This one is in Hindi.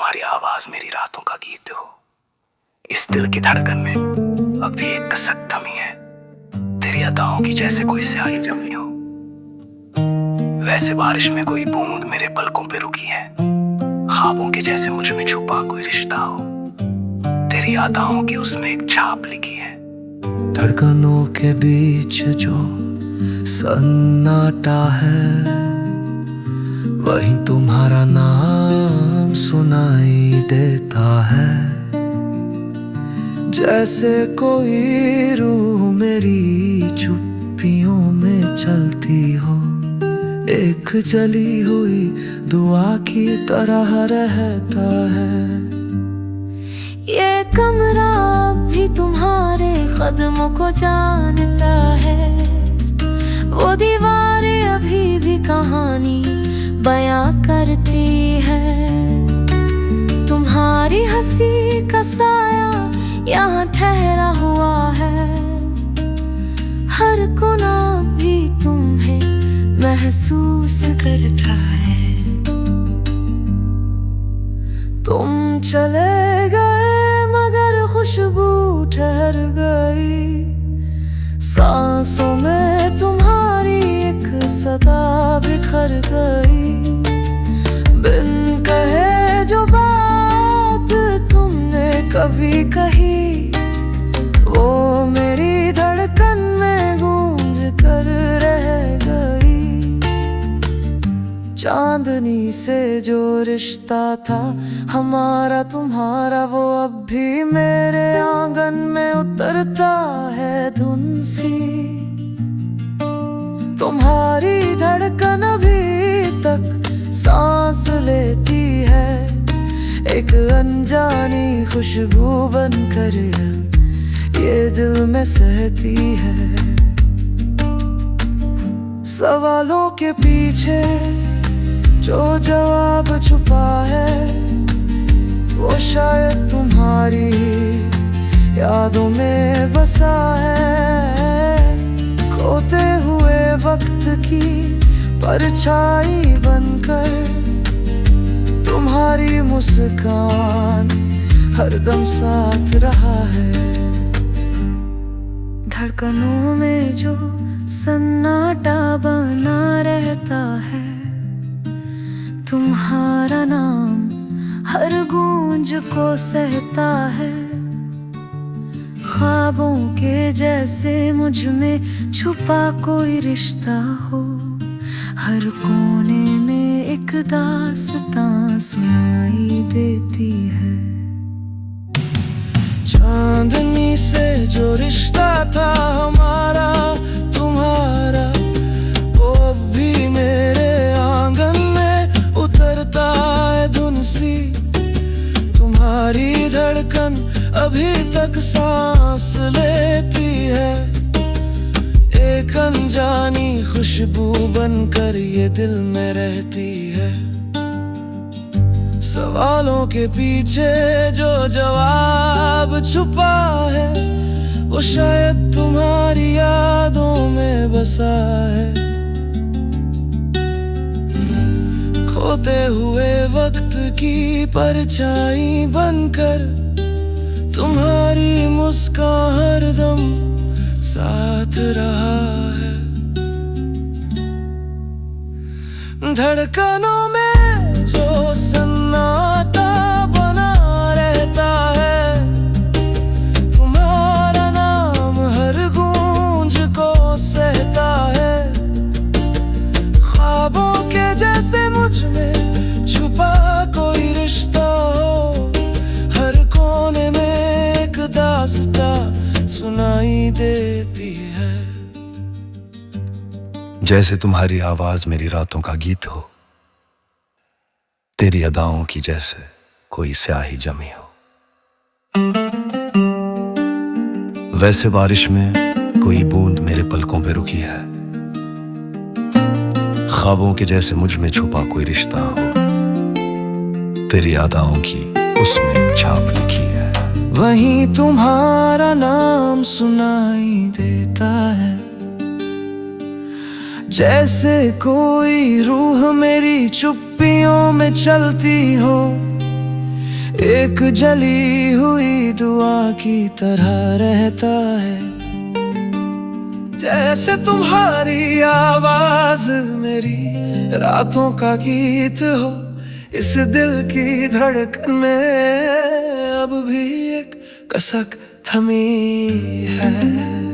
तुम्हारी आवाज मेरी रातों का गीत हो। इस दिल की धड़कन में अब भी एक कसक थमी है। तेरी अदाओं की जैसे कोई स्याही जमी हो। वैसे बारिश में कोई बूंद मेरे पलकों पे रुकी है। ख्वाबों के जैसे मुझ में छुपा कोई रिश्ता हो। तेरी अदाओं की उसमें एक छाप लिखी है। धड़कनों के बीच जो सन्नाटा है, वहीं तुम्हारा नाम सुनाई देता है। जैसे कोई रूह मेरी चुप्पियों में चलती हो, एक जली हुई दुआ की तरह रहता है। ये कमरा भी तुम्हारे कदमों को जानता है। वो दीवारें अभी भी कहानी बयां करती है। तुम्हारी हंसी का साया यहाँ ठहरा हुआ है। हर कोना भी तुम्हें महसूस करता है। तुम चले गए मगर खुशबू ठहर गई। सांसों में तुम्हारी एक सदा बिखर गई। बिन कहे जो बात तुमने कभी कही, वो मेरी धड़कन में गूंज कर रह गई। चांदनी से जो रिश्ता था हमारा तुम्हारा, वो अब भी मेरे आंगन में उतरता है धुन सी। तुम्हारी धड़कन अभी तक सांस लेती है। एक अनजानी खुशबू बनकर ये दिल में सहती है। सवालों के पीछे जो जवाब छुपा है, वो शायद तुम्हारी यादों में बसा है। खोते हुए वक्त की परछाई बनकर तुम्हारी मुस्कान हरदम साथ रहा है। धड़कनों में जो सन्नाटा बना रहता है, तुम्हारा नाम हर गूंज को सहता है। ख्वाबों के जैसे मुझ में छुपा कोई रिश्ता हो। हर कोने में एक दास्तां सुनाई देती है। चांदनी से जो रिश्ता था हमारा तुम्हारा, वो अब भी मेरे आंगन में उतरता है धुन सी। तुम्हारी धड़कन अभी तक सांस लेती है। एक अनजानी खुशबू बनकर ये दिल में रहती है। सवालों के पीछे जो जवाब छुपा है, वो शायद तुम्हारी यादों में बसा है। खोते हुए वक्त की परछाई बनकर तुम्हारी मुस्कान हरदम साथ रहा है। धड़कनों में जो सन्नाटा बना रहता है, तुम्हारा नाम हर गूंज को सहता है। ख्वाबों के जैसे मुझ में छुपा कोई रिश्ता हो। हर कोने में एक दास्तां सुनाई देती है। जैसे तुम्हारी आवाज मेरी रातों का गीत हो। तेरी अदाओं की जैसे कोई स्याही जमी हो। वैसे बारिश में कोई बूंद मेरे पलकों पे रुकी है। ख्वाबों के जैसे मुझ में छुपा कोई रिश्ता हो। तेरी अदाओं की उसमें एक छाप लिखी है। वहीं तुम्हारा नाम सुनाई देता है। जैसे कोई रूह मेरी चुप्पियों में चलती हो। एक जली हुई दुआ की तरह रहता है। जैसे तुम्हारी आवाज मेरी रातों का गीत हो, इस दिल की धड़कन में अब भी एक कसक थमी है।